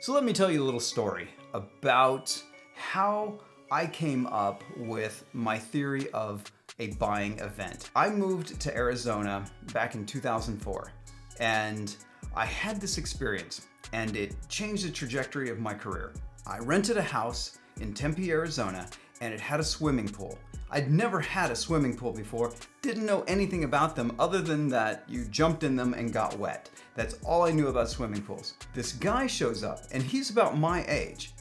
So let me tell you a little story about how I came up with my theory of a buying event. I moved to Arizona back in 2004, and I had this experience, and it changed the trajectory of my career. I rented a house in Tempe, Arizona, and it had a swimming pool. I'd never had a swimming pool before, didn't know anything about them other than that you jumped in them and got wet. That's all I knew about swimming pools. This guy shows up, and he's about my age.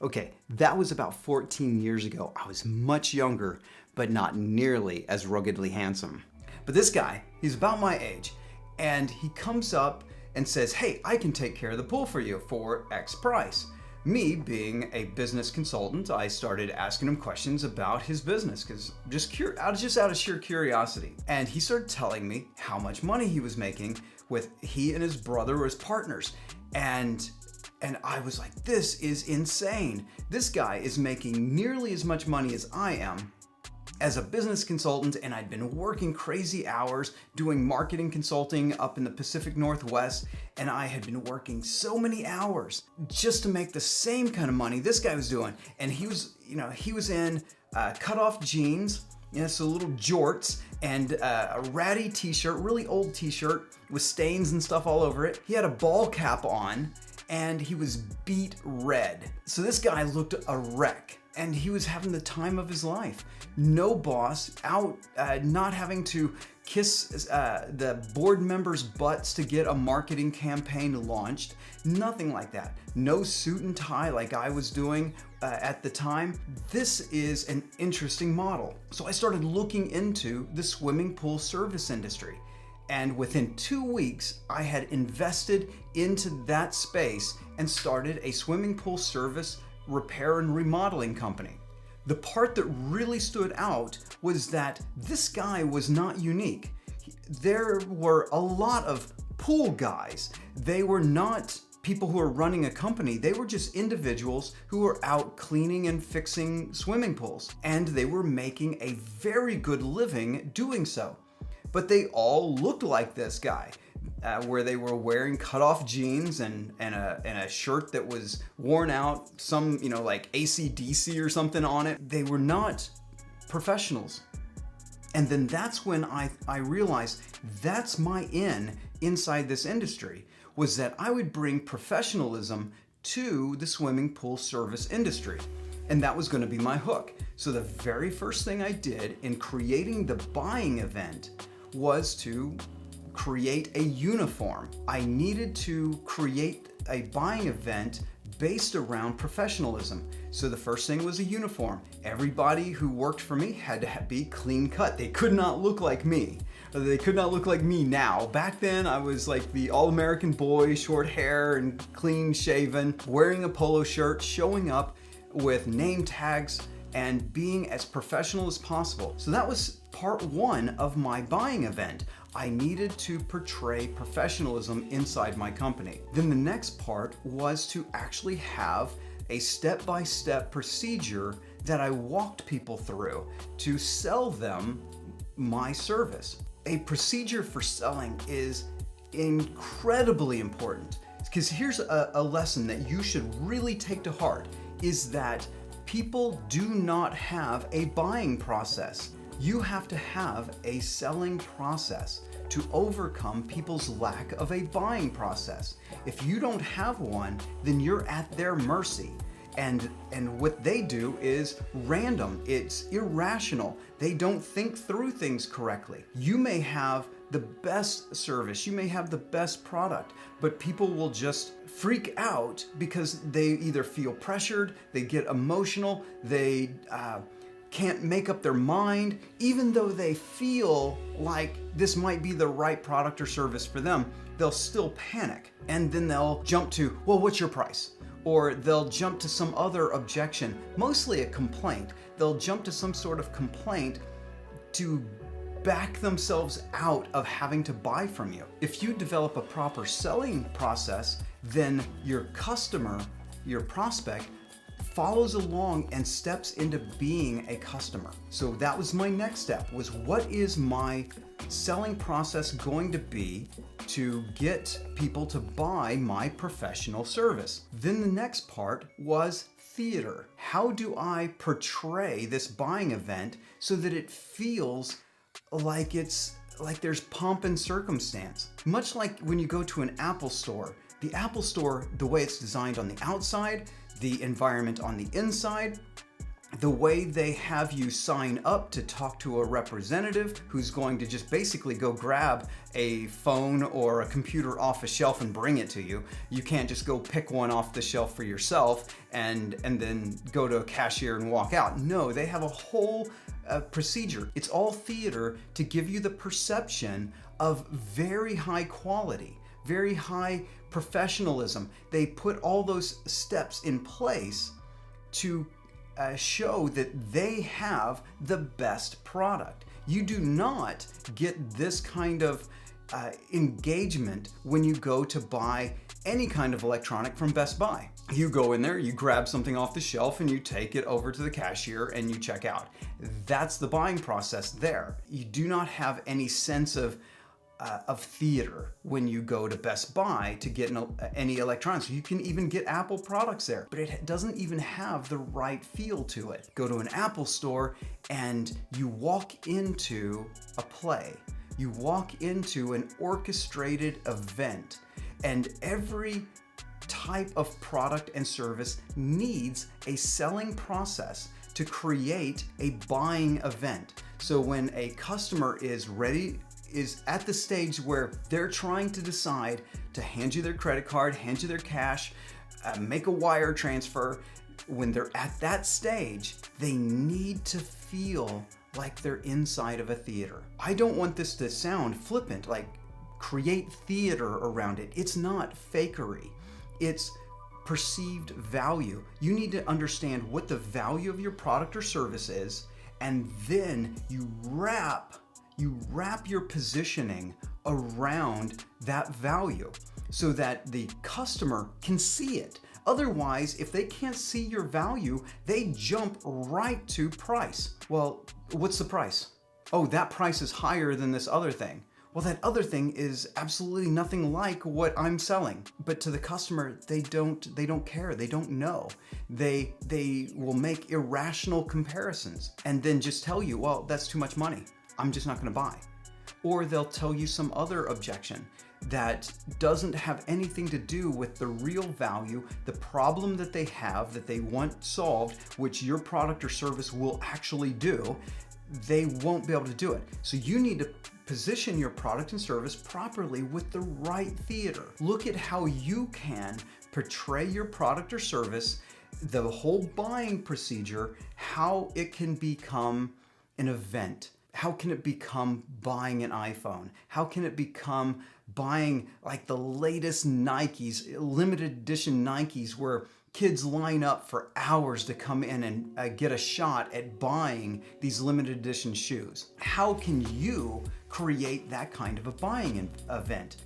Okay, that was about 14 years ago. I was much younger, but not nearly as ruggedly handsome. But this guy, he's about my age, and he comes up and says, "Hey, I can take care of the pool for you for X price." Me being a business consultant, I started asking him questions about his business because just out of sheer curiosity. And he started telling me how much money he was making with he and his brother were his partners. And I was like, this is insane. This guy is making nearly as much money as I am as a business consultant, and I'd been working crazy hours doing marketing consulting up in the Pacific Northwest, and I had been working so many hours just to make the same kind of money this guy was doing. And he was in cut-off jeans, so little jorts, and a ratty t-shirt, really old t-shirt with stains and stuff all over it. He had a ball cap on, and he was beet red. So this guy looked a wreck. And he was having the time of his life. No boss, out not having to kiss the board members' butts to get a marketing campaign launched. Nothing like that. No suit and tie like I was doing at the time. This is an interesting model. So I started looking into the swimming pool service industry. And within 2 weeks, I had invested into that space and started a swimming pool service repair and remodeling company. The part that really stood out was that this guy was not unique. There were a lot of pool guys. They were not people who were running a company. They were just individuals who were out cleaning and fixing swimming pools. And they were making a very good living doing so. But they all looked like this guy. Where they were wearing cut-off jeans and a shirt that was worn out, some, like AC/DC or something on it. They were not professionals. And then that's when I realized that's my inside this industry, was that I would bring professionalism to the swimming pool service industry. And that was going to be my hook. So the very first thing I did in creating the buying event was to create a uniform. I needed to create a buying event based around professionalism. So the first thing was a uniform. Everybody who worked for me had to be clean cut. They could not look like me. They could not look like me now. Back then, I was like the all-American boy, short hair and clean shaven, wearing a polo shirt, showing up with name tags and being as professional as possible. So that was part one of my buying event. I needed to portray professionalism inside my company. Then the next part was to actually have a step-by-step procedure that I walked people through to sell them my service. A procedure for selling is incredibly important, because here's a lesson that you should really take to heart, is that people do not have a buying process. You have to have a selling process to overcome people's lack of a buying process. If you don't have one, then you're at their mercy. And what they do is random. It's irrational. They don't think through things correctly. You may have the best service, you may have the best product, but people will just freak out because they either feel pressured, they get emotional, they can't make up their mind, even though they feel like this might be the right product or service for them. They'll still panic, and then they'll jump to, well, what's your price? Or they'll jump to some other objection, mostly a complaint. They'll jump to some sort of complaint to back themselves out of having to buy from you. If you develop a proper selling process, then your customer, your prospect, follows along and steps into being a customer. So that was my next step, was what is my selling process going to be to get people to buy my professional service. Then the next part was theater. How do I portray this buying event so that it feels like there's pomp and circumstance? Much like when you go to an Apple store. The Apple store, the way it's designed on the outside, the environment on the inside, the way they have you sign up to talk to a representative who's going to just basically go grab a phone or a computer off a shelf and bring it to you. You can't just go pick one off the shelf for yourself and then go to a cashier and walk out. No, they have a whole procedure. It's all theater to give you the perception of very high quality, very high professionalism. They put all those steps in place to show that they have the best product. You do not get this kind of engagement when you go to buy any kind of electronic from Best Buy. You go in there, you grab something off the shelf and you take it over to the cashier and you check out. That's the buying process there. You do not have any sense of theater when you go to Best Buy to get any electronics. You can even get Apple products there, but it doesn't even have the right feel to it. Go to an Apple store and you walk into a play. You walk into an orchestrated event, and every type of product and service needs a selling process to create a buying event. So when a customer is at the stage where they're trying to decide to hand you their credit card, hand you their cash, make a wire transfer, when they're at that stage, they need to feel like they're inside of a theater. I don't want this to sound flippant, like create theater around it. It's not fakery. It's perceived value. You need to understand what the value of your product or service is, and then you wrap your positioning around that value so that the customer can see it. Otherwise, if they can't see your value, they jump right to price. Well, what's the price? Oh, that price is higher than this other thing. Well, that other thing is absolutely nothing like what I'm selling. But to the customer, they don't care. They don't know. They will make irrational comparisons and then just tell you, well, that's too much money. I'm just not going to buy. Or they'll tell you some other objection that doesn't have anything to do with the real value, the problem that they have that they want solved, which your product or service will actually do. They won't be able to do it. So you need to position your product and service properly with the right theater. Look at how you can portray your product or service, the whole buying procedure, how it can become an event. How can it become buying an iPhone? How can it become buying like the latest Nikes, limited edition Nikes, where kids line up for hours to come in and get a shot at buying these limited edition shoes? How can you create that kind of a buying event?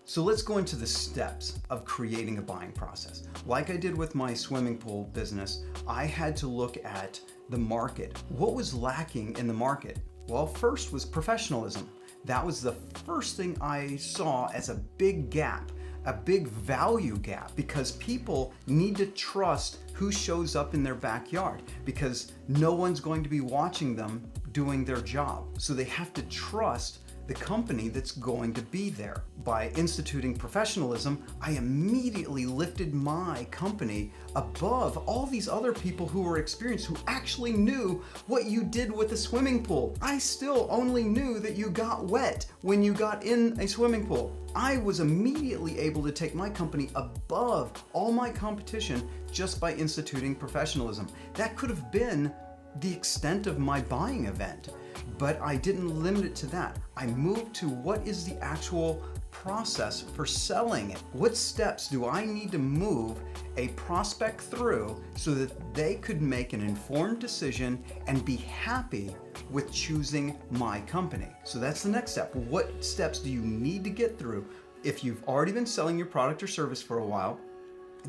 So let's go into the steps of creating a buying process. Like I did with my swimming pool business, I had to look at the market. What was lacking in the market? Well, first was professionalism. That was the first thing I saw as a big gap, a big value gap, because people need to trust who shows up in their backyard, because no one's going to be watching them doing their job. So they have to trust the company that's going to be there. By instituting professionalism, I immediately lifted my company above all these other people who were experienced, who actually knew what you did with a swimming pool. I still only knew that you got wet when you got in a swimming pool. I was immediately able to take my company above all my competition just by instituting professionalism. That could have been the extent of my buying event. But I didn't limit it to that. I moved to what is the actual process for selling it? What steps do I need to move a prospect through so that they could make an informed decision and be happy with choosing my company? So that's the next step. What steps do you need to get through? If you've already been selling your product or service for a while,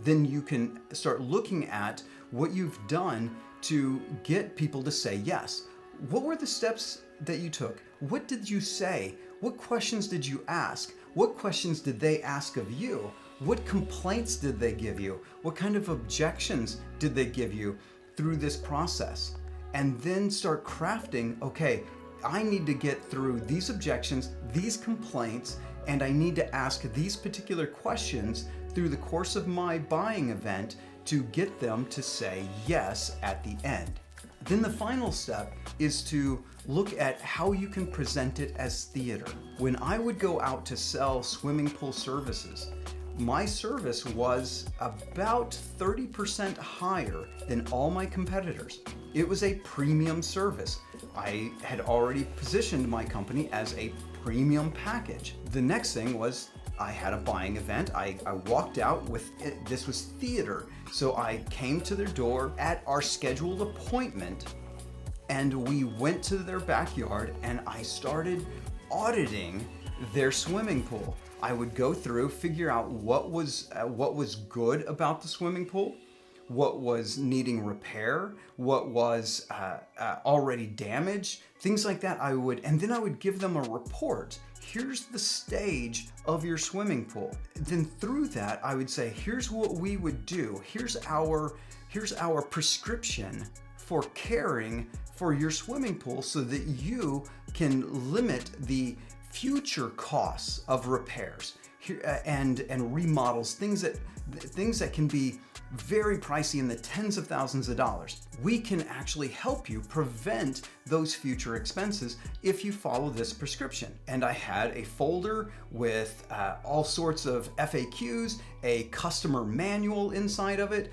then you can start looking at what you've done to get people to say yes. What were the steps that you took? What did you say? What questions did you ask? What questions did they ask of you? What complaints did they give you? What kind of objections did they give you through this process? And then start crafting, okay, I need to get through these objections, these complaints, and I need to ask these particular questions through the course of my buying event to get them to say yes at the end. Then the final step is to look at how you can present it as theater. When I would go out to sell swimming pool services, my service was about 30% higher than all my competitors. It was a premium service. I had already positioned my company as a premium package. The next thing was I had a buying event. I walked out with it. This was theater. So I came to their door at our scheduled appointment, and we went to their backyard and I started auditing their swimming pool. I would go through, figure out what was good about the swimming pool, what was needing repair, what was already damaged, things like that. And then I would give them a report. Here's the stage of your swimming pool. Then through that, I would say, here's what we would do. Here's our prescription for caring for your swimming pool so that you can limit the future costs of repairs and remodels, things that can be very pricey in the tens of thousands of dollars. We can actually help you prevent those future expenses if you follow this prescription. And I had a folder with all sorts of FAQs, a customer manual inside of it,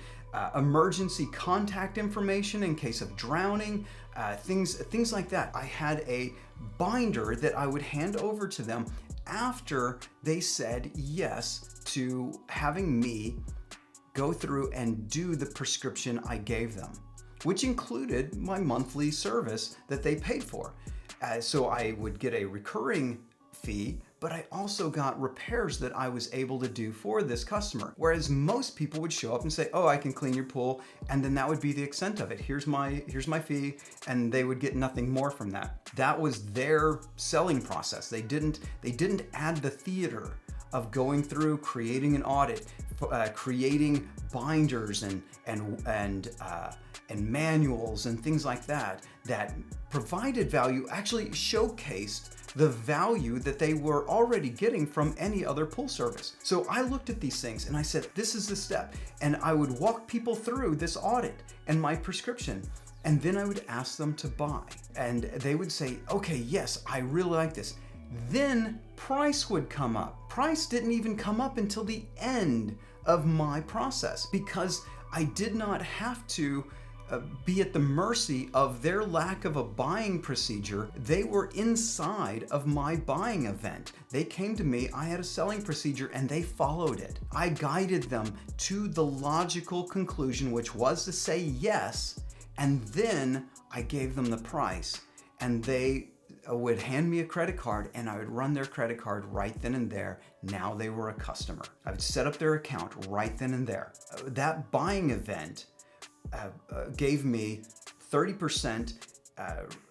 emergency contact information in case of drowning, things like that. I had a binder that I would hand over to them after they said yes to having me go through and do the prescription I gave them, which included my monthly service that they paid for. So I would get a recurring fee, but I also got repairs that I was able to do for this customer. Whereas most people would show up and say, oh, I can clean your pool, and then that would be the extent of it. Here's my fee, and they would get nothing more from that. That was their selling process. They didn't add the theater of going through, creating an audit, creating binders and manuals and things like that provided value, actually showcased the value that they were already getting from any other pool service. So I looked at these things and I said, this is the step. And I would walk people through this audit and my prescription. And then I would ask them to buy. And they would say, okay, yes, I really like this. Then price would come up. Price didn't even come up until the end of my process because I did not have to be at the mercy of their lack of a buying procedure. They were inside of my buying event. They came to me, I had a selling procedure, and they followed it. I guided them to the logical conclusion, which was to say yes, and then I gave them the price, and they would hand me a credit card and I would run their credit card right then and there. Now they were a customer. I would set up their account right then and there. That buying event gave me 30%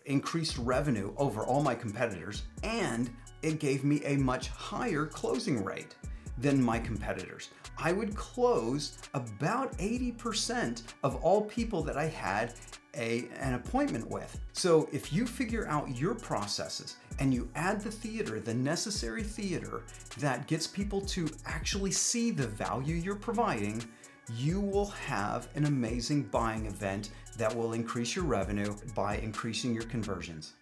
increased revenue over all my competitors, and it gave me a much higher closing rate than my competitors. I would close about 80% of all people that I had an appointment with. So if you figure out your processes and you add the theater, the necessary theater that gets people to actually see the value you're providing, you will have an amazing buying event that will increase your revenue by increasing your conversions.